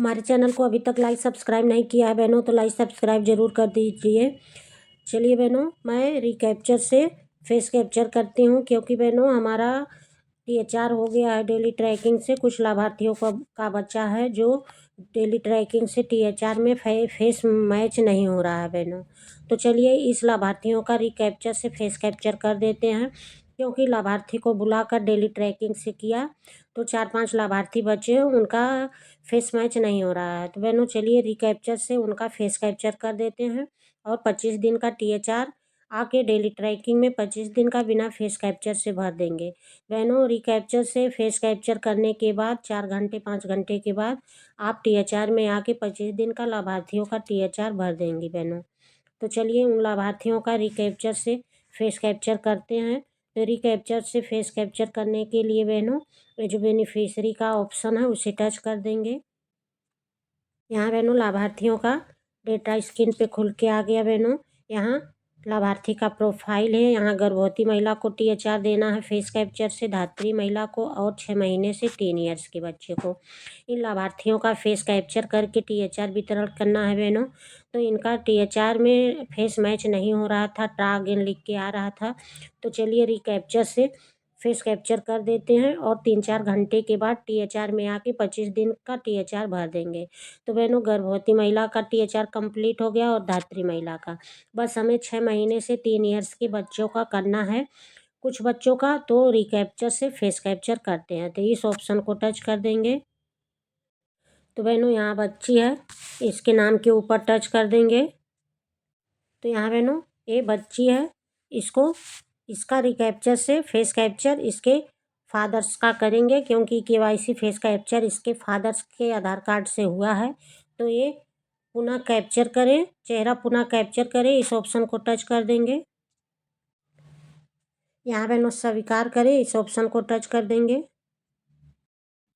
हमारे चैनल को अभी तक लाइक सब्सक्राइब नहीं किया है बहनों तो लाइक सब्सक्राइब ज़रूर कर दीजिए। चलिए बहनों, मैं रिकैप्चर से फेस कैप्चर करती हूँ, क्योंकि बहनों हमारा THR हो गया है डेली ट्रैकिंग से। कुछ लाभार्थियों का बच्चा है जो डेली ट्रैकिंग से THR में फेस मैच नहीं हो रहा है बहनों। तो चलिए इस लाभार्थियों का रिकैप्चर से फेस कैप्चर कर देते हैं, क्योंकि लाभार्थी को बुलाकर डेली ट्रैकिंग से किया तो 4-5 लाभार्थी बचे, उनका फेस मैच नहीं हो रहा है। तो बहनों चलिए रिकैप्चर से उनका फेस कैप्चर कर देते हैं और 25 दिन का THR आके डेली ट्रैकिंग में 25 दिन का बिना फेस कैप्चर से भर देंगे। बहनों रिकैप्चर से फेस कैप्चर करने के बाद 4 घंटे 5 घंटे के बाद आप THR में आके 25 दिन का लाभार्थियों का THR भर देंगी बहनों। तो चलिए उन लाभार्थियों का रिकैप्चर से फेस कैप्चर करते हैं। तो रिकैप्चर से फेस कैप्चर करने के लिए बहनों ये जो बेनिफिशियरी का ऑप्शन है उसे टच कर देंगे। यहाँ बहनों लाभार्थियों का डेटा स्क्रीन पे खुल के आ गया बहनों। यहाँ लाभार्थी का प्रोफाइल है। यहाँ गर्भवती महिला को THR देना है फेस कैप्चर से, धात्री महिला को और 6 महीने से 3 ईयर्स के बच्चे को। इन लाभार्थियों का फेस कैप्चर करके THR वितरण करना है बहनों। तो इनका THR में फेस मैच नहीं हो रहा था, ट्राई अगेन लिख के आ रहा था। तो चलिए रिकैप्चर से फेस कैप्चर कर देते हैं और 3-4 घंटे के बाद THR में आके 25 दिन का THR भर देंगे। तो बहनों गर्भवती महिला का THR कंप्लीट हो गया और धात्री महिला का। बस हमें 6 महीने से 3 ईयर्स के बच्चों का करना है। कुछ बच्चों का तो रिकैप्चर से फेस कैप्चर करते हैं, तो इस ऑप्शन को टच कर देंगे। तो बहनों यहाँ बच्ची है, इसके नाम के ऊपर टच कर देंगे। तो यहाँ बहनों ये बच्ची है, इसका रिकैप्चर से फेस कैप्चर इसके फादर्स का करेंगे, क्योंकि KYC फेस कैप्चर इसके फादर्स के आधार कार्ड से हुआ है। तो ये पुनः कैप्चर करें, चेहरा पुनः कैप्चर करें, इस ऑप्शन को टच कर देंगे। यहाँ बहनों स्वीकार करें, इस ऑप्शन को टच कर देंगे।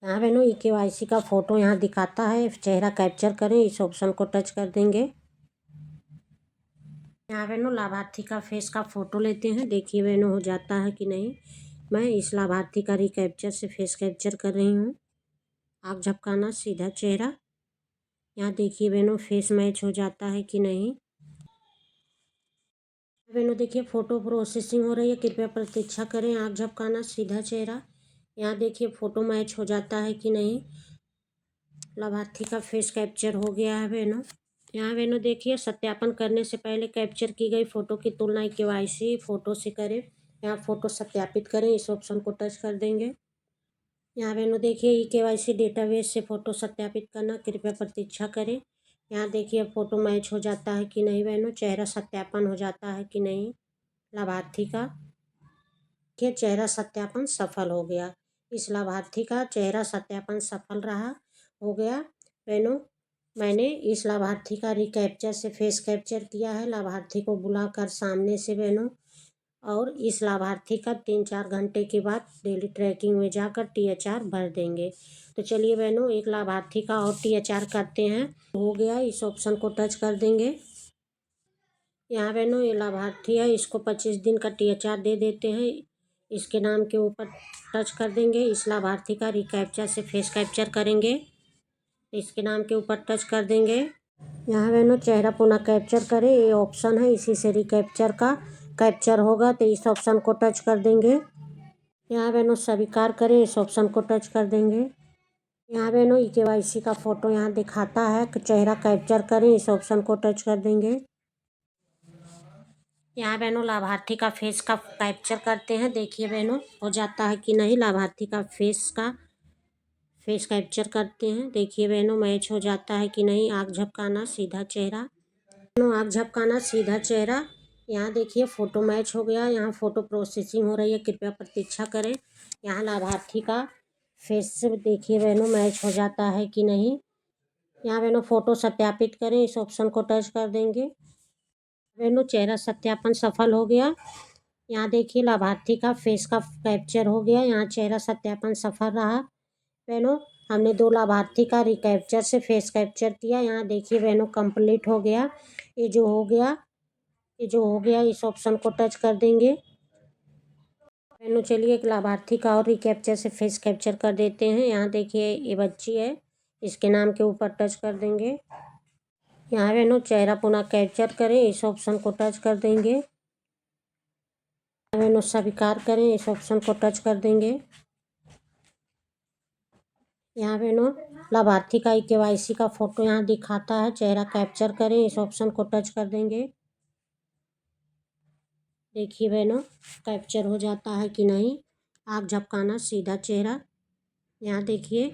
यहाँ बहनों KYC का फ़ोटो यहाँ दिखाता है, चेहरा कैप्चर करें, इस ऑप्शन को टच कर देंगे। यहाँ बहनों लाभार्थी का फेस का फ़ोटो लेते हैं, देखिए बहनों हो जाता है कि नहीं। मैं इस लाभार्थी का रिकैप्चर से फेस कैप्चर कर रही हूँ। आँख झपकाना, सीधा चेहरा। यहाँ देखिए बहनों फेस मैच हो जाता है कि नहीं। बहनों देखिए फ़ोटो प्रोसेसिंग हो रही है, कृपया प्रतीक्षा करें। आँख झपकाना, सीधा चेहरा। यहाँ देखिए फ़ोटो मैच हो जाता है कि नहीं। लाभार्थी का फेस कैप्चर हो गया है बहनों। यहाँ बहनों देखिए सत्यापन करने से पहले कैप्चर की गई फ़ोटो की तुलना KYC फ़ोटो से करें। यहाँ फ़ोटो सत्यापित करें, इस ऑप्शन को टच कर देंगे। यहाँ बहनों देखिए KYC डेटाबेस से फ़ोटो सत्यापित करना, कृपया प्रतीक्षा करें। यहाँ देखिए फ़ोटो मैच हो जाता है कि नहीं बहनों, चेहरा सत्यापन हो जाता है कि नहीं लाभार्थी का। देखिए चेहरा सत्यापन सफल हो गया। इस लाभार्थी का चेहरा सत्यापन सफल रहा हो गया बहनों। मैंने इस लाभार्थी का रिकैप्चर से फेस कैप्चर किया है, लाभार्थी को बुलाकर सामने से बहनों। और इस लाभार्थी का 3-4 घंटे के बाद डेली ट्रैकिंग में जाकर THR भर देंगे। तो चलिए बहनों एक लाभार्थी का और THR करते हैं। हो गया, इस ऑप्शन को टच कर देंगे। यहाँ बहनों ये लाभार्थी है, इसको 25 दिन का THR दे देते हैं, इसके नाम के ऊपर टच कर देंगे। इस लाभार्थी का रिकैप्चर से फेस कैप्चर करेंगे, इसके नाम के ऊपर टच कर देंगे। यहाँ बहनों चेहरा पुनः कैप्चर करें, ये ऑप्शन है, इसी से रिकैप्चर का कैप्चर होगा, तो इस ऑप्शन को टच कर देंगे। यहाँ बहनों स्वीकार करें, इस ऑप्शन को टच कर देंगे। यहाँ बहनों KYC का फ़ोटो यहाँ दिखाता है, चेहरा कैप्चर करें, इस ऑप्शन को टच कर देंगे। यहाँ बहनों लाभार्थी का फेस का कैप्चर करते हैं, देखिए बहनों हो जाता है कि नहीं। लाभार्थी का फेस कैप्चर करते हैं, देखिए बहनों मैच हो जाता है कि नहीं। आँख झपकाना, सीधा चेहरा। आँख झपकाना, सीधा चेहरा। यहाँ देखिए फ़ोटो मैच हो गया। यहाँ फ़ोटो प्रोसेसिंग हो रही है, कृपया प्रतीक्षा करें। यहाँ लाभार्थी का फेस से देखिए बहनों मैच हो जाता है कि नहीं। यहाँ बहनों फ़ोटो सत्यापित करें, इस ऑप्शन को टच कर देंगे। बहनों चेहरा सत्यापन सफल हो गया। यहाँ देखिए लाभार्थी का फेस का कैप्चर हो गया, यहाँ चेहरा सत्यापन सफल रहा बहनों। हमने 2 लाभार्थी का रिकैप्चर से फेस कैप्चर किया। यहाँ देखिए बहनों कंप्लीट हो गया। ये जो हो गया इस ऑप्शन को टच कर देंगे। बहनों चलिए एक लाभार्थी का और रिकैप्चर से फेस कैप्चर कर देते हैं। यहाँ देखिए ये बच्ची है, इसके नाम के ऊपर टच कर देंगे। यहाँ बहनों चेहरा पुनः कैप्चर करें, इस ऑप्शन को टच कर देंगे। बहनों स्वीकार करें, इस ऑप्शन को टच कर देंगे। यहाँ बहनों लाभार्थी का KYC का फोटो यहाँ दिखाता है, चेहरा कैप्चर करें, इस ऑप्शन को टच कर देंगे। देखिए बहनों कैप्चर हो जाता है कि नहीं। आँख झपकाना, सीधा चेहरा। यहाँ देखिए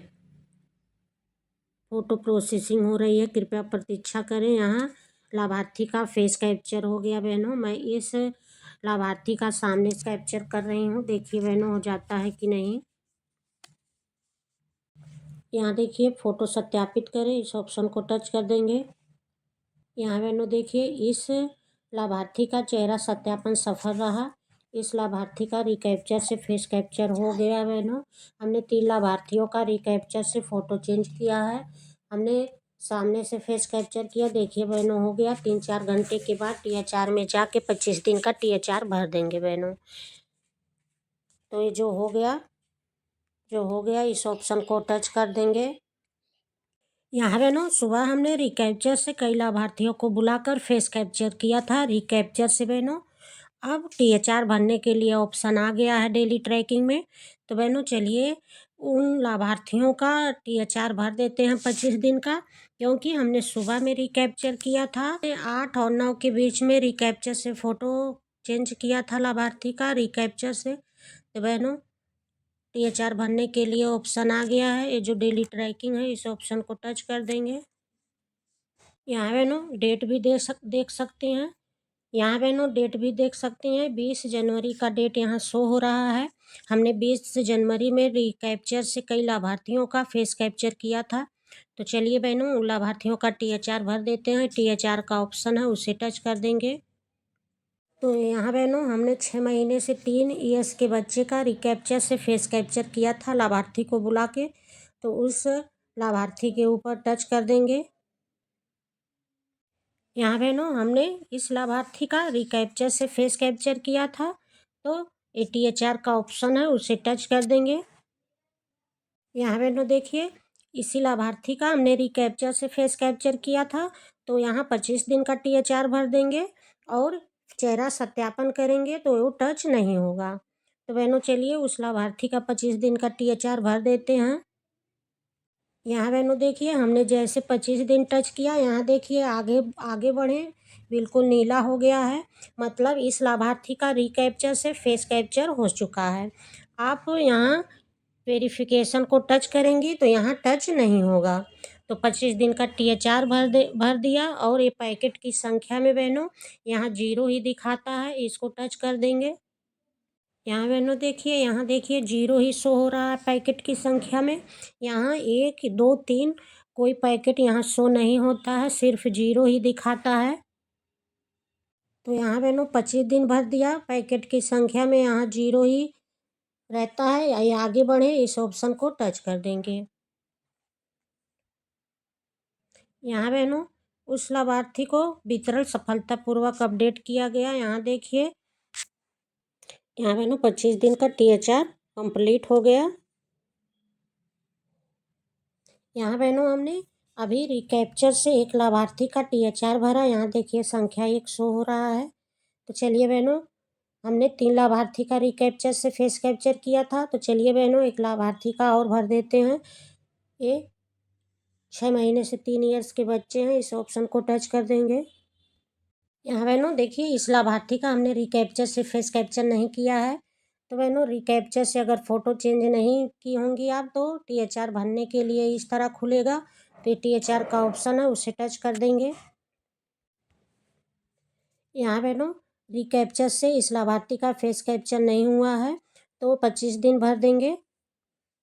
फोटो प्रोसेसिंग हो रही है, कृपया प्रतीक्षा करें। यहाँ लाभार्थी का फेस कैप्चर हो गया बहनों। मैं इस लाभार्थी का सामने से कैप्चर कर रही हूँ, देखिए बहनों हो जाता है कि नहीं। यहाँ देखिए फोटो सत्यापित करें, इस ऑप्शन को टच कर देंगे। यहाँ बहनों देखिए इस लाभार्थी का चेहरा सत्यापन सफल रहा। इस लाभार्थी का रिकैप्चर से फेस कैप्चर हो गया बहनों। हमने 3 लाभार्थियों का रिकैप्चर से फ़ोटो चेंज किया है। हमने सामने से फेस कैप्चर किया, देखिए बहनों हो गया। 3-4 घंटे के बाद THR में जाके 25 दिन का THR भर देंगे बहनों। तो ये जो हो गया इस ऑप्शन को टच कर देंगे। यहाँ बहनों सुबह हमने रिकैप्चर से कई लाभार्थियों को बुलाकर फेस कैप्चर किया था। रिकैप्चर से बहनों अब THR भरने के लिए ऑप्शन आ गया है डेली ट्रैकिंग में। तो बहनों चलिए उन लाभार्थियों का THR भर देते हैं 25 दिन का, क्योंकि हमने सुबह में रिकैप्चर किया था। 8 और 9 के बीच में रिकैप्चर से फ़ोटो चेंज किया था लाभार्थी का रिकैप्चर से। तो बहनों THR भरने के लिए ऑप्शन आ गया है। ये जो डेली ट्रैकिंग है इस ऑप्शन को टच कर देंगे। यहाँ बहनों डेट भी देख सकते हैं। यहाँ बहनों डेट भी देख सकते हैं। 20 जनवरी का डेट यहाँ शो हो रहा है। हमने 20 जनवरी में रिकैप्चर से कई लाभार्थियों का फेस कैप्चर किया था। तो चलिए बहनों उन लाभार्थियों का THR भर देते हैं। THR का ऑप्शन है उसे टच कर देंगे। तो यहाँ बहनों हमने 6 महीने से 3 ईयर्स के बच्चे का रिकैप्चर से फेस कैप्चर किया था लाभार्थी को बुला के। तो उस लाभार्थी के ऊपर टच कर देंगे। यहाँ बहनों हमने इस लाभार्थी का रिकैप्चर से फेस कैप्चर किया था। तो THR का ऑप्शन है उसे टच कर देंगे। यहाँ बहनों देखिए इसी लाभार्थी का हमने रिकैप्चर से फेस कैप्चर किया था। तो यहाँ 25 दिन का THR भर देंगे और चेहरा सत्यापन करेंगे तो वो टच नहीं होगा। तो बहनों चलिए उस लाभार्थी का 25 दिन का THR भर देते हैं। यहाँ बहनों देखिए हमने जैसे 25 दिन टच किया, यहाँ देखिए आगे आगे बढ़े बिल्कुल नीला हो गया है। मतलब इस लाभार्थी का रिकैप्चर से फेस कैप्चर हो चुका है। आप यहाँ वेरिफिकेशन को टच करेंगी तो यहाँ टच नहीं होगा। तो 25 दिन का THR भर दिया और ये पैकेट की संख्या में बहनों यहाँ 0 ही दिखाता है, इसको टच कर देंगे। यहाँ बहनों देखिए यहाँ देखिए 0 ही शो हो रहा है पैकेट की संख्या में। यहाँ 1 2 3 कोई पैकेट यहाँ शो नहीं होता है, सिर्फ 0 ही दिखाता है। तो यहाँ बहनों 25 दिन भर दिया, पैकेट की संख्या में यहाँ 0 ही रहता है। या आगे बढ़े इस ऑप्शन को टच कर देंगे। यहाँ बहनों उस लाभार्थी को वितरण सफलतापूर्वक अपडेट किया गया। यहाँ देखिए यहाँ बहनों 25 दिन का THR कंप्लीट हो गया। यहाँ बहनों हमने अभी रिकैप्चर से एक लाभार्थी का THR भरा। यहाँ देखिए संख्या 1 शो हो रहा है। तो चलिए बहनों हमने 3 लाभार्थी का रिकैप्चर से फेस कैप्चर किया था। तो चलिए बहनों एक लाभार्थी का और भर देते हैं। ये 6 महीने से 3 ईयर्स के बच्चे हैं, इस ऑप्शन को टच कर देंगे। यहाँ बहनों देखिए इस लाभार्थी का हमने रिकैप्चर से फेस कैप्चर नहीं किया है। तो बहनों रिकैप्चर से अगर फ़ोटो चेंज नहीं की होंगी आप तो THR भरने के लिए इस तरह खुलेगा। तो ये THR का ऑप्शन है उसे टच कर देंगे। यहाँ बहनों रिकैप्चर से इस लाभार्थी का फेस कैप्चर नहीं हुआ है तो 25 दिन भर देंगे।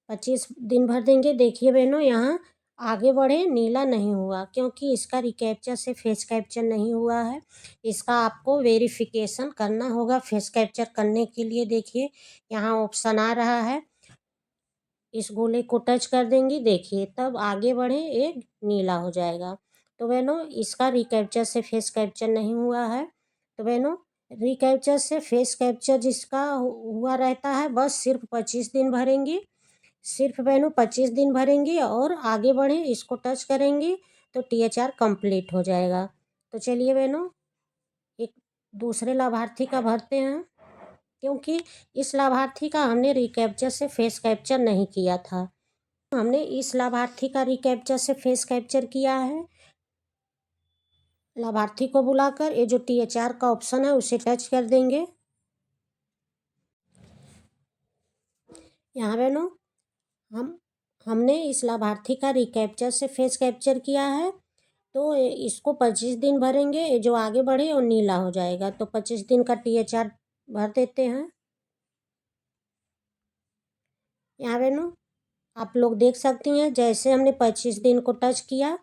25 दिन भर देंगे। देखिए बहनों यहाँ आगे बढ़े नीला नहीं हुआ, क्योंकि इसका रिकैप्चर से फेस कैप्चर नहीं हुआ है। इसका आपको वेरिफिकेशन करना होगा। फेस कैप्चर करने के लिए देखिए यहाँ ऑप्शन आ रहा है, इस गोले को टच कर देंगी, देखिए तब आगे बढ़े एक नीला हो जाएगा। तो बहनों इसका रिकैप्चर से फेस कैप्चर नहीं हुआ है। तो बहनों रिकैप्चर से फेस कैप्चर जिसका हुआ रहता है बस सिर्फ 25 दिन भरेंगी। सिर्फ बहनों 25 दिन भरेंगे और आगे बढ़े इसको टच करेंगे तो THR कंप्लीट हो जाएगा। तो चलिए बहनों एक दूसरे लाभार्थी का भरते हैं, क्योंकि इस लाभार्थी का हमने रिकैप्चर से फेस कैप्चर नहीं किया था। हमने इस लाभार्थी का रिकैप्चर से फेस कैप्चर किया है। लाभार्थी को बुलाकर ये जो THR का ऑप्शन है उसे टच कर देंगे। यहाँ बहनों हमने इस लाभार्थी का रिकैप्चर से फेस कैप्चर किया है, तो इसको 25 दिन भरेंगे, ये जो आगे बढ़े और नीला हो जाएगा। तो 25 दिन का THR भर देते हैं। यहाँ बहनों आप लोग देख सकती हैं, जैसे हमने 25 दिन को टच किया,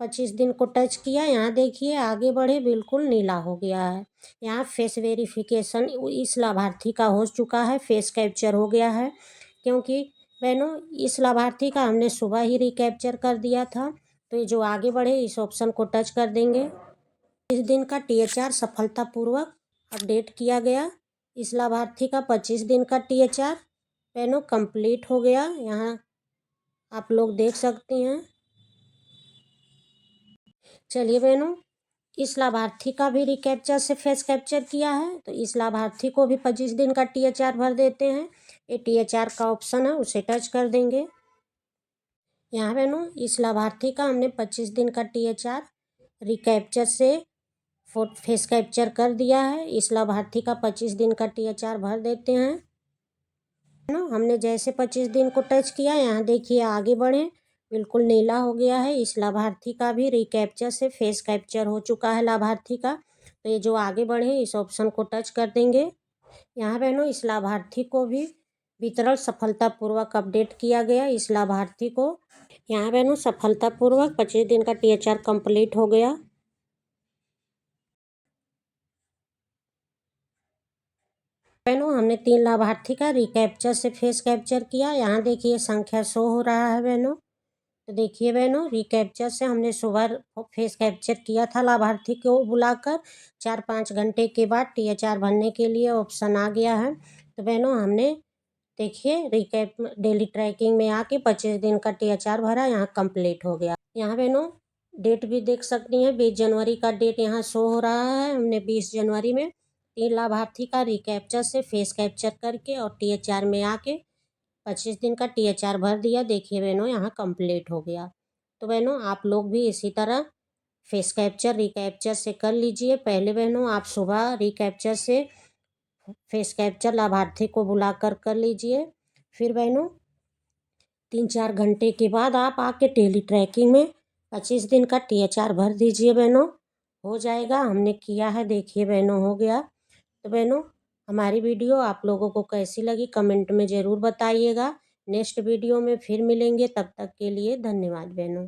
25 दिन को टच किया, यहाँ देखिए आगे बढ़े बिल्कुल नीला हो गया है। यहाँ फेस वेरिफिकेशन इस लाभार्थी का हो चुका है, फेस कैप्चर हो गया है। क्योंकि बहनों इस लाभार्थी का हमने सुबह ही रिकैप्चर कर दिया था। तो ये जो आगे बढ़े इस ऑप्शन को टच कर देंगे। इस दिन का THR सफलतापूर्वक अपडेट किया गया। इस लाभार्थी का 25 दिन का THR बहनों कंप्लीट हो गया। यहाँ आप लोग देख सकती हैं। चलिए बहनों इस लाभार्थी का भी रिकैप्चर से फेस कैप्चर किया है, तो इस लाभार्थी को भी 25 दिन का THR भर देते हैं। ये THR का ऑप्शन है उसे टच कर देंगे। यहाँ बहनों इस लाभार्थी का हमने 25 दिन का THR रिकैप्चर से फेस कैप्चर कर दिया है। इस लाभार्थी का 25 दिन का THR भर देते हैं। हमने जैसे 25 दिन को टच किया, यहाँ देखिए आगे बढ़े बिल्कुल नीला हो गया है। इस लाभार्थी का भी रिकैप्चर से फेस कैप्चर हो चुका है लाभार्थी का। तो ये जो आगे बढ़े इस ऑप्शन को टच कर देंगे। यहाँ बहनों इस लाभार्थी को भी वितरण सफलतापूर्वक अपडेट किया गया। इस लाभार्थी को यहाँ बहनों सफलतापूर्वक 25 दिन का THR कंप्लीट हो गया। बहनों हमने 3 लाभार्थी का रिकैप्चर से फेस कैप्चर किया। यहाँ देखिए संख्या शो हो रहा है बहनों। तो देखिए बहनों रिकैप्चर से हमने सुबह फेस कैप्चर किया था, लाभार्थी को बुलाकर 4-5 घंटे के बाद THR भरने के लिए ऑप्शन आ गया है। तो बहनों हमने देखिए रिकैप डेली ट्रैकिंग में आके 25 दिन का THR भरा, यहाँ कंप्लीट हो गया। यहाँ बहनों डेट भी देख सकती हैं, 20 जनवरी का डेट यहाँ शो हो रहा है। हमने 20 जनवरी में 3 लाभार्थी का रिकैप्चर से फेस कैप्चर करके और THR में आके 25 दिन का THR भर दिया। देखिए बहनों यहाँ कंप्लीट हो गया। तो बहनों आप लोग भी इसी तरह फेस कैप्चर रिकैप्चर से कर लीजिए। पहले बहनों आप सुबह रिकैप्चर से फेस कैप्चर लाभार्थी को बुलाकर कर लीजिए। फिर बहनों 3-4 घंटे के बाद आप आके डेली ट्रैकिंग में 25 दिन का THR भर दीजिए बहनों, हो जाएगा। हमने किया है, देखिए बहनों हो गया। तो बहनों हमारी वीडियो आप लोगों को कैसी लगी कमेंट में ज़रूर बताइएगा। नेक्स्ट वीडियो में फिर मिलेंगे, तब तक के लिए धन्यवाद बहनों।